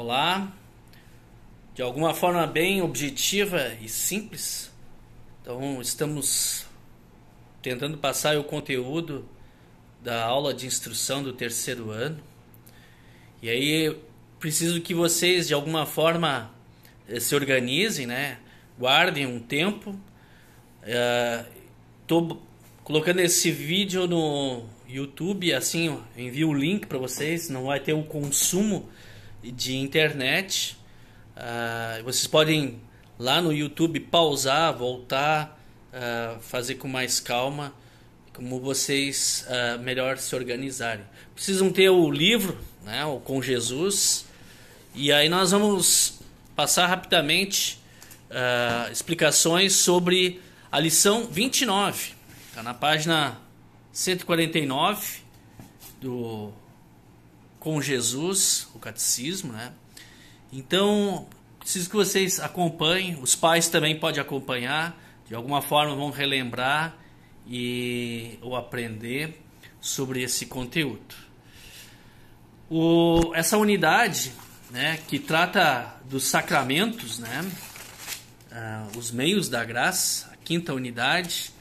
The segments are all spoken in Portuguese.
Olá, de alguma forma bem objetiva e simples. Então, estamos tentando passar o conteúdo da aula de instrução do terceiro ano. E aí, preciso que vocês, de alguma forma, se organizem, né? Guardem um tempo. Estou colocando esse vídeo no YouTube, assim, ó, envio o link para vocês. Não vai ter o consumo de internet. Vocês podem lá no YouTube pausar, voltar, fazer com mais calma, como vocês melhor se organizarem. Precisam ter o livro, né, o Com Jesus, e aí nós vamos passar rapidamente explicações sobre a lição 29. Está na página 149 do Com Jesus, o catecismo, né? Então, preciso que vocês acompanhem, os pais também podem acompanhar, de alguma forma vão relembrar ou aprender sobre esse conteúdo. Essa unidade, né, que trata dos sacramentos, né, os meios da graça, a quinta unidade,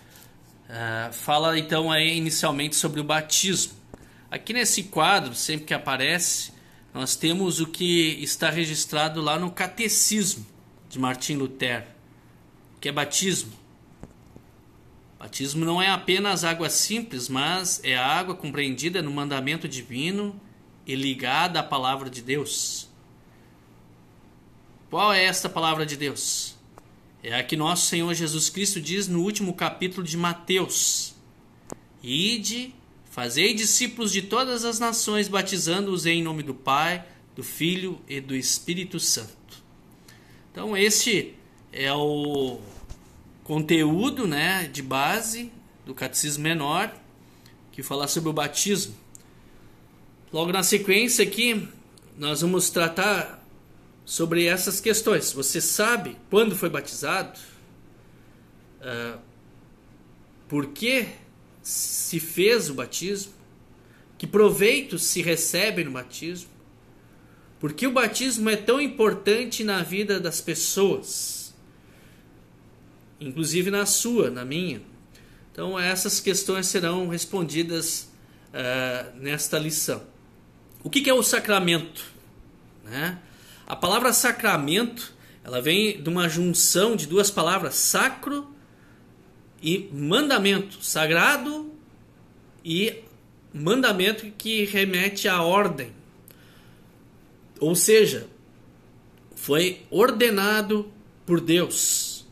fala então aí inicialmente sobre o batismo. Aqui nesse quadro, sempre que aparece, nós temos o que está registrado lá no Catecismo de Martim Lutero, que é batismo. Batismo não é apenas água simples, mas é a água compreendida no mandamento divino e ligada à palavra de Deus. Qual é esta palavra de Deus? É a que nosso Senhor Jesus Cristo diz no último capítulo de Mateus: Ide, fazei discípulos de todas as nações, batizando-os em nome do Pai, do Filho e do Espírito Santo. Então este é o conteúdo, né, de base do Catecismo Menor, que fala sobre o batismo. Logo na sequência aqui, nós vamos tratar sobre essas questões. Você sabe quando foi batizado? Por que se fez o batismo? Que proveito se recebe no batismo? Por que o batismo é tão importante na vida das pessoas? Inclusive na sua, na minha. Então essas questões serão respondidas nesta lição. O que é o sacramento? Né? A palavra sacramento, ela vem de uma junção de duas palavras, sacro e mandamento, sagrado e mandamento, que remete à ordem. Ou seja, foi ordenado por Deus.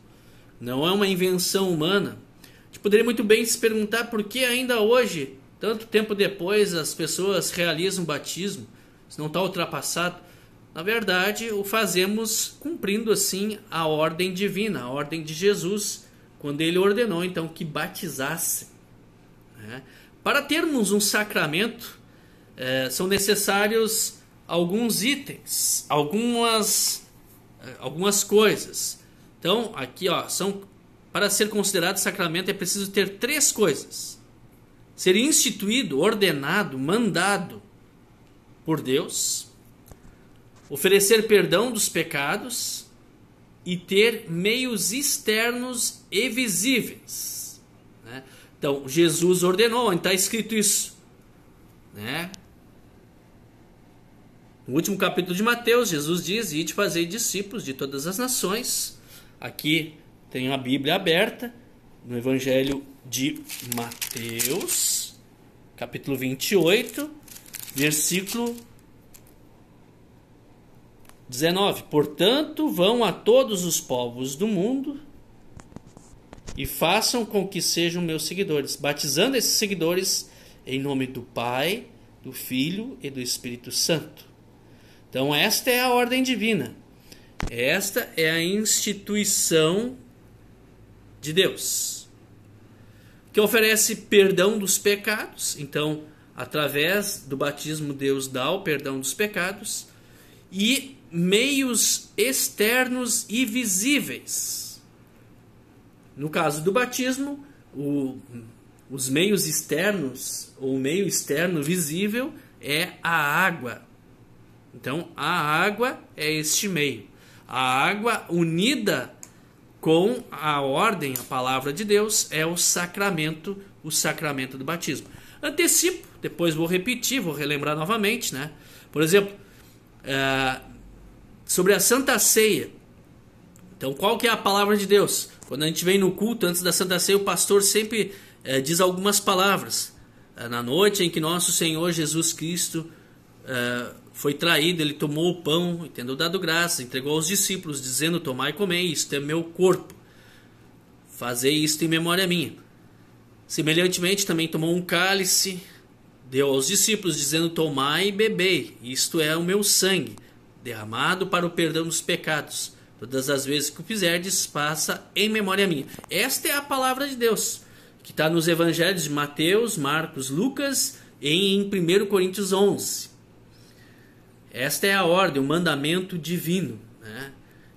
Não é uma invenção humana. A gente poderia muito bem se perguntar por que ainda hoje, tanto tempo depois, as pessoas realizam o batismo, se não está ultrapassado. Na verdade, o fazemos cumprindo assim a ordem divina, a ordem de Jesus, quando ele ordenou então que batizassem. Né? Para termos um sacramento, são necessários alguns itens, algumas coisas. Então, aqui, ó, para ser considerado sacramento é preciso ter três coisas: ser instituído, ordenado, mandado por Deus, oferecer perdão dos pecados e ter meios externos e visíveis. Né? Então, Jesus ordenou, onde está escrito isso? Né? No último capítulo de Mateus, Jesus diz: Ide fazei discípulos de todas as nações. Aqui tenho a Bíblia aberta, no Evangelho de Mateus, capítulo 28, versículo 19. Portanto, vão a todos os povos do mundo e façam com que sejam meus seguidores, batizando esses seguidores em nome do Pai, do Filho e do Espírito Santo. Então esta é a ordem divina. Esta é a instituição de Deus, que oferece perdão dos pecados. Então, através do batismo, Deus dá o perdão dos pecados, e meios externos e visíveis. No caso do batismo, os meios externos, ou o meio externo visível, é a água. Então, a água é este meio. A água unida com a ordem, a palavra de Deus, é o sacramento do batismo. Antecipo, depois vou repetir, vou relembrar novamente, né? Por exemplo, sobre a Santa Ceia. Então, qual que é a palavra de Deus? Quando a gente vem no culto, antes da Santa Ceia, o pastor sempre diz algumas palavras. Na noite em que nosso Senhor Jesus Cristo foi traído, ele tomou o pão e, tendo dado graça, entregou aos discípulos, dizendo: tomai e comei, isto é meu corpo. Fazei isto em memória minha. Semelhantemente, também tomou um cálice, deu aos discípulos, dizendo: tomai e bebei, isto é o meu sangue, derramado para o perdão dos pecados. Todas as vezes que o fizerdes, faça em memória minha. Esta é a palavra de Deus, que está nos evangelhos de Mateus, Marcos, Lucas e em 1 Coríntios 11. Esta é a ordem, o mandamento divino, né,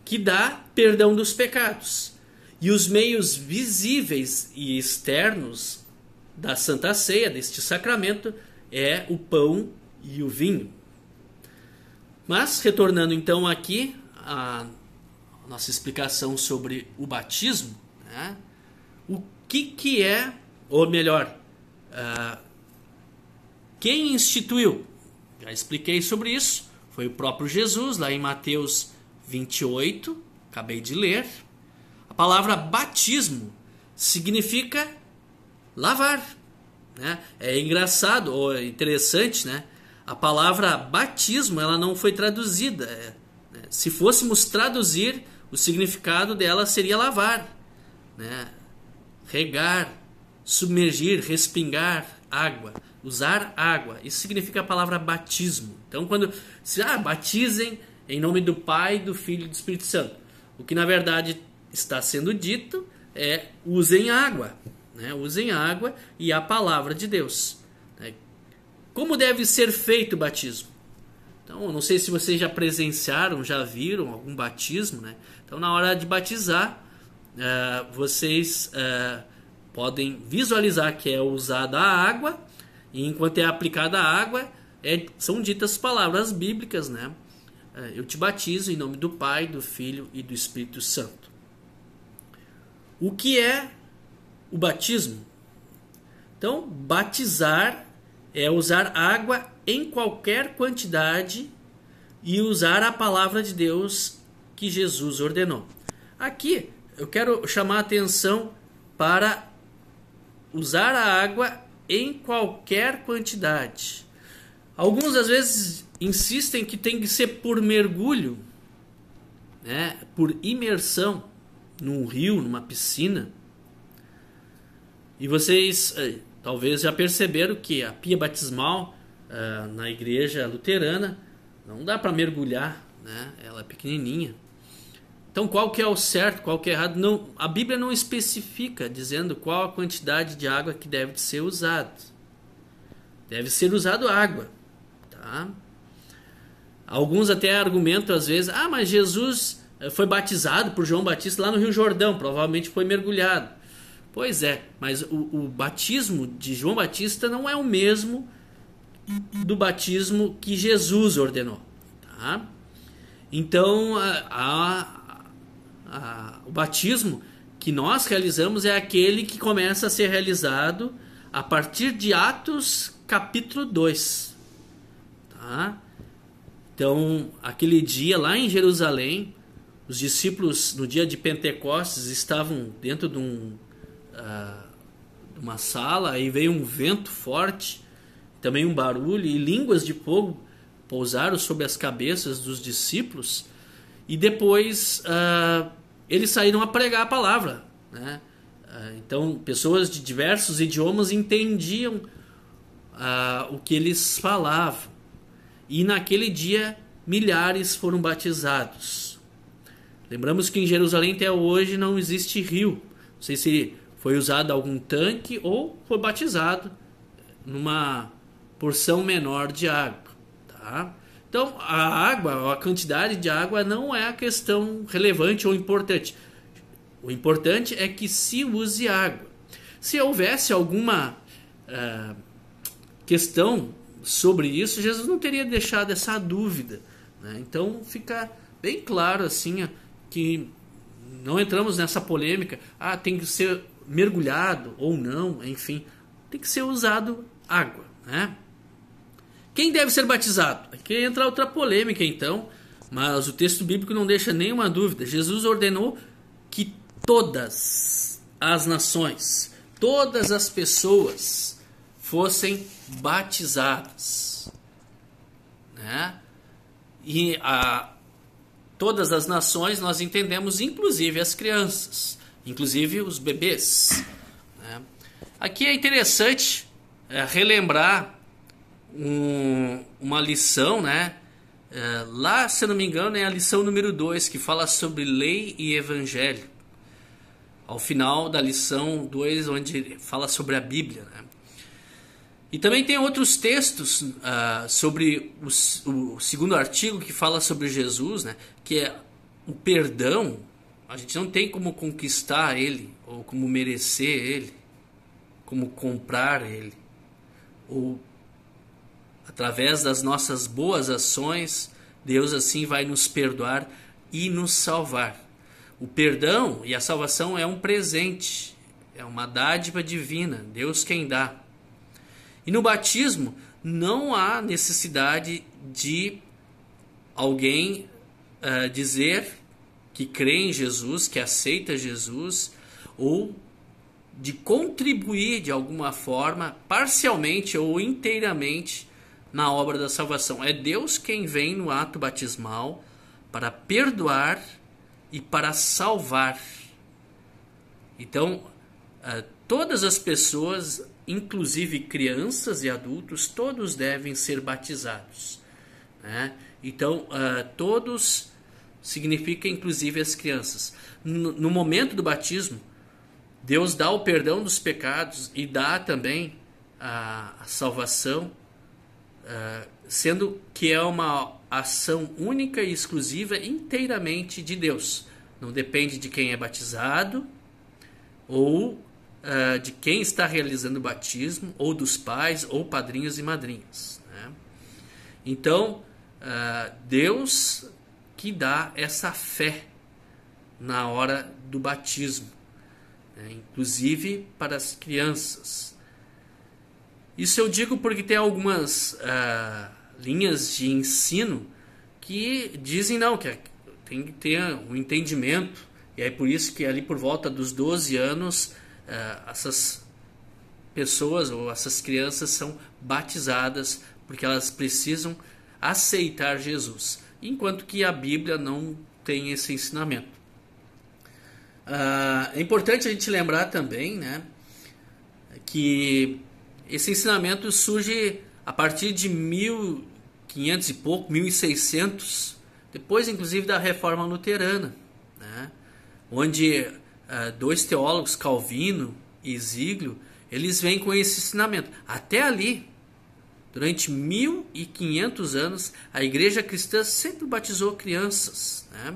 que dá perdão dos pecados. E os meios visíveis e externos da Santa Ceia, deste sacramento, é o pão e o vinho. Mas, retornando então aqui a nossa explicação sobre o batismo, né? O que é, ou melhor, quem instituiu? Já expliquei sobre isso, foi o próprio Jesus, lá em Mateus 28, acabei de ler. A palavra batismo significa lavar, né? É engraçado, ou é interessante, né? A palavra batismo, ela não foi traduzida. Se fôssemos traduzir, o significado dela seria lavar, né? Regar, submergir, respingar água, usar água. Isso significa a palavra batismo. Então, quando se batizem em nome do Pai, do Filho e do Espírito Santo, o que na verdade está sendo dito é: usem água, né? Usem água e a palavra de Deus. Como deve ser feito o batismo? Então, eu não sei se vocês já presenciaram, já viram algum batismo, né? Então, na hora de batizar, vocês podem visualizar que é usada a água, e enquanto é aplicada a água, são ditas palavras bíblicas, né? Eu te batizo em nome do Pai, do Filho e do Espírito Santo. O que é o batismo? Então, batizar é usar água em qualquer quantidade e usar a palavra de Deus que Jesus ordenou. Aqui eu quero chamar a atenção para usar a água em qualquer quantidade. Alguns às vezes insistem que tem que ser por mergulho, né? Por imersão num rio, numa piscina. E vocês talvez já perceberam que a pia batismal na igreja luterana não dá para mergulhar, né? Ela é pequenininha. Então, qual que é o certo, qual que é errado? Não, a Bíblia não especifica dizendo qual a quantidade de água que deve ser usada. Deve ser usado água, tá? Alguns até argumentam às vezes: mas Jesus foi batizado por João Batista lá no Rio Jordão, provavelmente foi mergulhado. Pois é, mas o batismo de João Batista não é o mesmo do batismo que Jesus ordenou, tá? Então, o batismo que nós realizamos é aquele que começa a ser realizado a partir de Atos capítulo 2, tá? Então, aquele dia lá em Jerusalém, os discípulos no dia de Pentecostes estavam dentro de uma sala, aí veio um vento forte, também um barulho, e línguas de fogo pousaram sobre as cabeças dos discípulos, e depois eles saíram a pregar a palavra, né? Então pessoas de diversos idiomas entendiam o que eles falavam, e naquele dia milhares foram batizados. Lembramos que em Jerusalém até hoje não existe rio. Não sei se foi usado algum tanque ou foi batizado numa porção menor de água, tá? Então, a água, a quantidade de água não é a questão relevante ou importante. O importante é que se use água. Se houvesse alguma questão sobre isso, Jesus não teria deixado essa dúvida, né? Então fica bem claro assim, que não entramos nessa polêmica, tem que ser mergulhado ou não, enfim, tem que ser usado água, né? Quem deve ser batizado? Aqui entra outra polêmica então, mas o texto bíblico não deixa nenhuma dúvida. Jesus ordenou que todas as nações, todas as pessoas fossem batizadas, né? E todas as nações nós entendemos, inclusive as crianças, inclusive os bebês, né? Aqui é interessante relembrar uma lição, né? Lá, se eu não me engano, é a lição número 2, que fala sobre lei e evangelho. Ao final da lição 2, onde fala sobre a Bíblia, né? E também tem outros textos sobre o segundo artigo, que fala sobre Jesus, né? Que é o perdão. A gente não tem como conquistar ele, ou como merecer ele, como comprar ele, ou através das nossas boas ações, Deus assim vai nos perdoar e nos salvar. O perdão e a salvação é um presente, é uma dádiva divina, Deus quem dá. E no batismo não há necessidade de alguém dizer que crê em Jesus, que aceita Jesus, ou de contribuir de alguma forma, parcialmente ou inteiramente, na obra da salvação. É Deus quem vem no ato batismal para perdoar e para salvar. Então, todas as pessoas, inclusive crianças e adultos, todos devem ser batizados, né? Então, todos significa inclusive as crianças. No momento do batismo, Deus dá o perdão dos pecados e dá também a salvação, sendo que é uma ação única e exclusiva inteiramente de Deus. Não depende de quem é batizado ou de quem está realizando o batismo, ou dos pais ou padrinhos e madrinhas, né? Então, Deus que dá essa fé na hora do batismo, né? Inclusive para as crianças. Isso eu digo porque tem algumas linhas de ensino que dizem não, que tem que ter um entendimento, e é por isso que ali por volta dos 12 anos essas pessoas ou essas crianças são batizadas, porque elas precisam aceitar Jesus, enquanto que a Bíblia não tem esse ensinamento. É importante a gente lembrar também, né, que esse ensinamento surge a partir de 1500 e pouco, 1600, depois inclusive da Reforma Luterana, né? Onde dois teólogos, Calvino e Zwinglio, eles vêm com esse ensinamento. Até ali, durante 1500 anos, a igreja cristã sempre batizou crianças, né?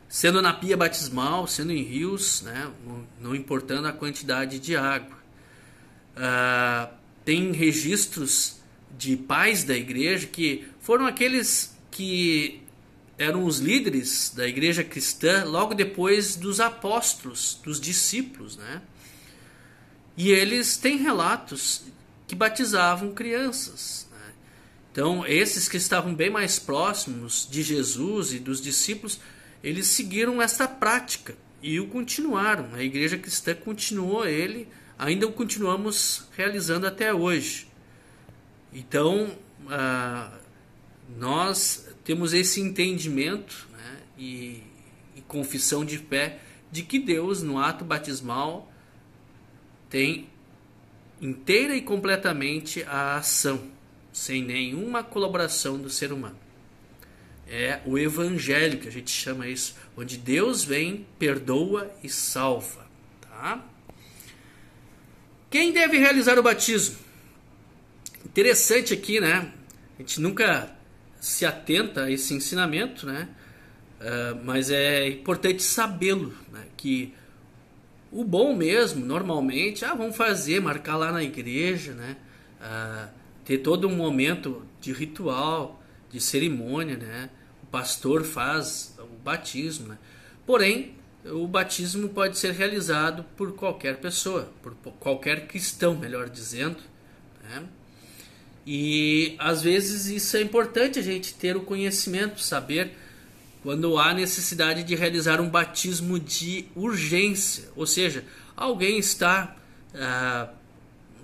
Sendo na pia batismal, sendo em rios, né? Não importando a quantidade de água. Tem registros de pais da igreja que foram aqueles que eram os líderes da igreja cristã logo depois dos apóstolos, dos discípulos, né? E eles têm relatos que batizavam crianças, né? Então, esses que estavam bem mais próximos de Jesus e dos discípulos, eles seguiram essa prática e o continuaram. A igreja cristã continuou ele, ainda o continuamos realizando até hoje. Então, nós temos esse entendimento, né, e confissão de fé de que Deus, no ato batismal, tem inteira e completamente a ação, sem nenhuma colaboração do ser humano. É o evangelho que a gente chama isso, onde Deus vem, perdoa e salva, tá? Quem deve realizar o batismo? Interessante aqui, né? A gente nunca se atenta a esse ensinamento, né? Mas é importante sabê-lo, né? Que o bom mesmo, normalmente, vamos fazer, marcar lá na igreja, né? ter todo um momento de ritual, de cerimônia, né? O pastor faz o batismo, né? Porém, o batismo pode ser realizado por qualquer pessoa, por qualquer cristão, melhor dizendo, né? E às vezes isso é importante a gente ter o conhecimento, saber quando há necessidade de realizar um batismo de urgência, ou seja, alguém está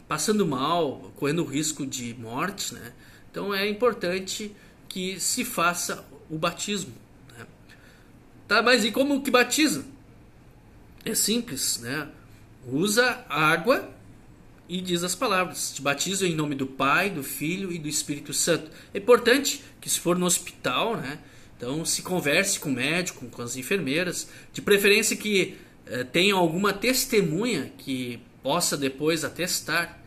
passando mal, correndo risco de morte, né? Então é importante que se faça o batismo, né? Tá, mas e como que batiza? É simples, né? Usa água e diz as palavras: te batizo em nome do Pai, do Filho e do Espírito Santo. É importante que, se for no hospital, né, então se converse com o médico, com as enfermeiras, de preferência que tenha alguma testemunha que possa depois atestar.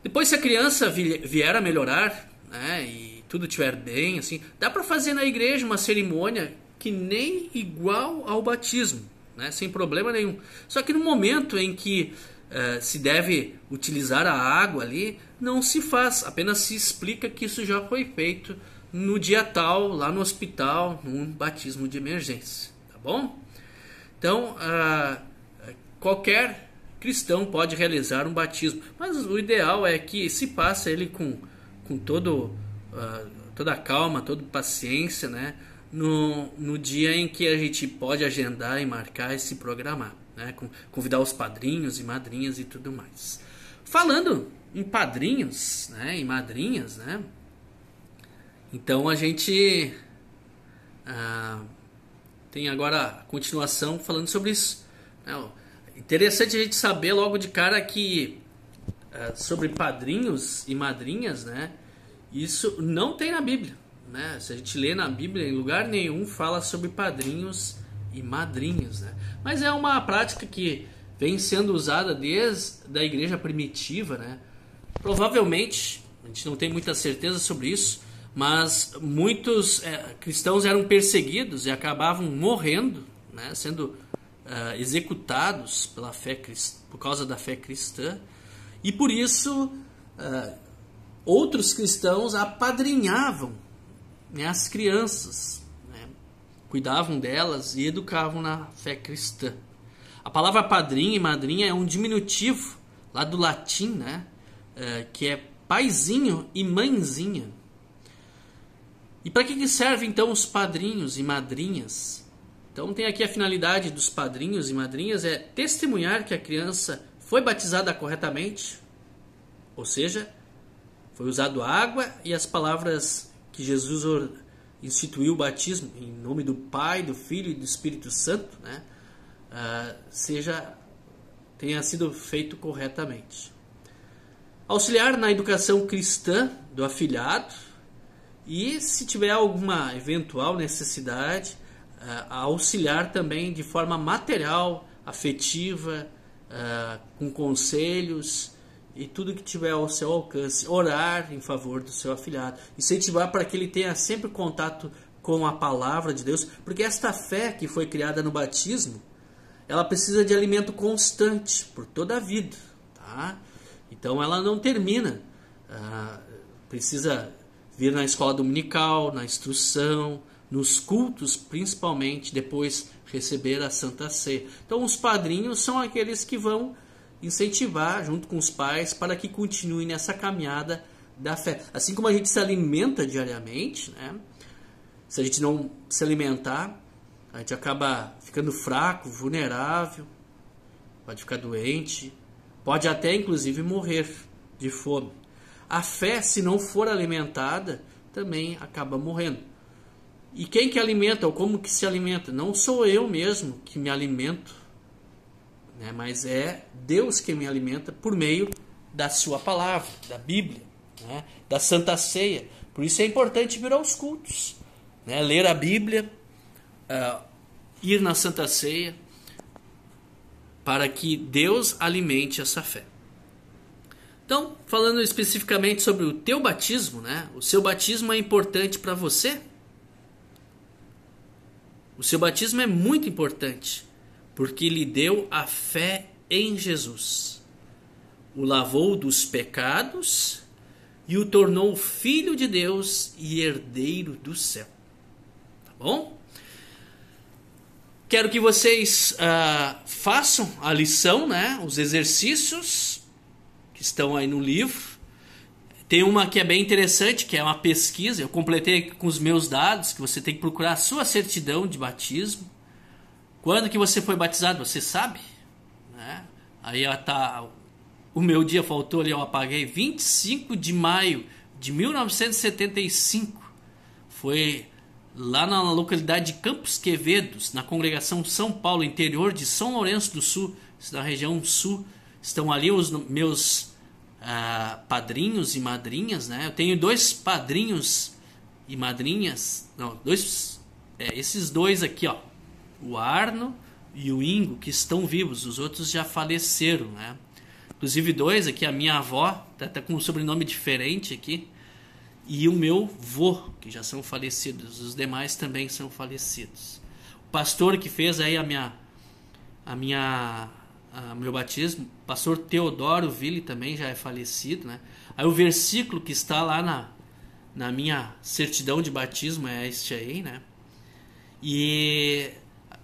Depois, se a criança vier a melhorar, né, e tudo estiver bem, assim, dá para fazer na igreja uma cerimônia que nem igual ao batismo, né, sem problema nenhum. Só que no momento em que se deve utilizar a água ali, não se faz, apenas se explica que isso já foi feito no dia tal, lá no hospital, num batismo de emergência, tá bom? Então, qualquer cristão pode realizar um batismo, mas o ideal é que se passe ele com toda a calma, toda a paciência, né? No dia em que a gente pode agendar e marcar e se programar, né? Convidar os padrinhos e madrinhas e tudo mais. Falando em padrinhos, né, e madrinhas, né? Então a gente tem agora a continuação falando sobre isso. Interessante a gente saber logo de cara que sobre padrinhos e madrinhas, né? Isso não tem na Bíblia, né? Se a gente lê na Bíblia, em lugar nenhum fala sobre padrinhos e madrinhas, né? Mas é uma prática que vem sendo usada desde a igreja primitiva, né? Provavelmente, a gente não tem muita certeza sobre isso, mas muitos cristãos eram perseguidos e acabavam morrendo, né? Sendo executados pela fé, por causa da fé cristã, e por isso outros cristãos apadrinhavam, né, as crianças, né? Cuidavam delas e educavam na fé cristã. A palavra padrinho e madrinha é um diminutivo lá do latim, né? Que é paizinho e mãezinha. E para que servem então os padrinhos e madrinhas? Então tem aqui a finalidade dos padrinhos e madrinhas é testemunhar que a criança foi batizada corretamente, ou seja, foi usado água e as palavras que Jesus instituiu o batismo em nome do Pai, do Filho e do Espírito Santo, né? Tenha sido feito corretamente. Auxiliar na educação cristã do afilhado e, se tiver alguma eventual necessidade, auxiliar também de forma material, afetiva, com conselhos e tudo que tiver ao seu alcance. Orar em favor do seu afilhado, incentivar para que ele tenha sempre contato com a palavra de Deus, porque esta fé que foi criada no batismo, ela precisa de alimento constante por toda a vida, tá? Então ela não termina, precisa vir na escola dominical, na instrução, nos cultos, principalmente, depois receber a Santa Ceia. Então os padrinhos são aqueles que vão incentivar junto com os pais para que continuem nessa caminhada da fé. Assim como a gente se alimenta diariamente, né? Se a gente não se alimentar, a gente acaba ficando fraco, vulnerável, pode ficar doente, pode até inclusive morrer de fome. A fé, se não for alimentada, também acaba morrendo. E quem que alimenta, ou como que se alimenta? Não sou eu mesmo que me alimento, né? Mas é Deus que me alimenta por meio da sua palavra, da Bíblia, né? Da Santa Ceia. Por isso é importante vir aos cultos, né? Ler a Bíblia, ir na Santa Ceia, para que Deus alimente essa fé. Então, falando especificamente sobre o teu batismo, né? O seu batismo é importante para você? O seu batismo é muito importante, porque lhe deu a fé em Jesus. O lavou dos pecados e o tornou filho de Deus e herdeiro do céu. Tá bom? Quero que vocês façam a lição, né? Os exercícios que estão aí no livro. Tem uma que é bem interessante, que é uma pesquisa. Eu completei com os meus dados, que você tem que procurar a sua certidão de batismo. Quando que você foi batizado, você sabe? Né? Aí tá, o meu dia faltou ali, eu apaguei. 25 de maio de 1975. Foi lá na localidade de Campos Quevedos, na congregação São Paulo, interior de São Lourenço do Sul, na região sul. Estão ali os meus padrinhos e madrinhas, né? Eu tenho 2 padrinhos e madrinhas, não, esses 2 aqui, ó, o Arno e o Ingo, que estão vivos. Os outros já faleceram, né? Inclusive 2 aqui, a minha avó, tá com um sobrenome diferente aqui, e o meu vô, que já são falecidos. Os demais também são falecidos. O pastor que fez aí meu batismo, pastor Teodoro Ville, também já é falecido, né? Aí o versículo que está lá na minha certidão de batismo é este aí, né? E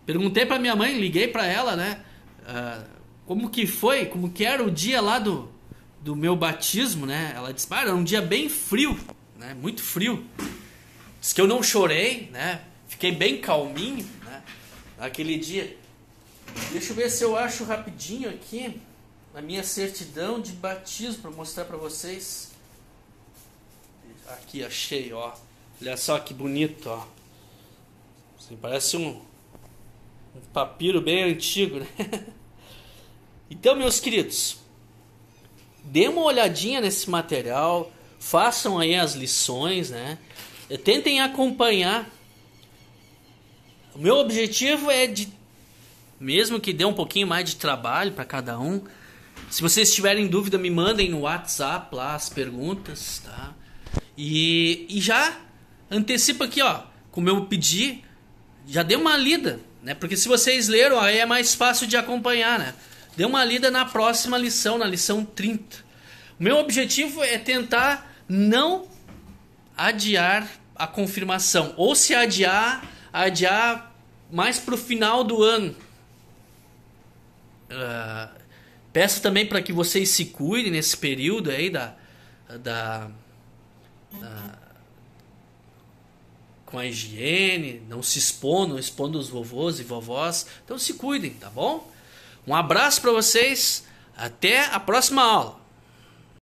perguntei para minha mãe, liguei para ela, né? Como que foi, como que era o dia lá do meu batismo, né? Ela disse, era um dia bem frio, né? Muito frio. Diz que eu não chorei, né? Fiquei bem calminho, né? Naquele dia. Deixa eu ver se eu acho rapidinho aqui a minha certidão de batismo para mostrar para vocês. Aqui, achei, ó. Olha só que bonito, ó. Assim, parece um papiro bem antigo, né? Então, meus queridos, dê uma olhadinha nesse material, façam aí as lições, né? Tentem acompanhar. O meu objetivo é mesmo que dê um pouquinho mais de trabalho para cada um. Se vocês tiverem dúvida, me mandem no WhatsApp lá as perguntas, tá? E já antecipa aqui, ó, como eu pedi, já dê uma lida, né? Porque se vocês leram, aí é mais fácil de acompanhar, né? Dê uma lida na próxima lição, na lição 30. O meu objetivo é tentar não adiar a confirmação, ou se adiar mais para o final do ano. Peço também para que vocês se cuidem nesse período aí com a higiene, não se expondo os vovôs e vovós. Então se cuidem, tá bom? Um abraço para vocês, até a próxima aula.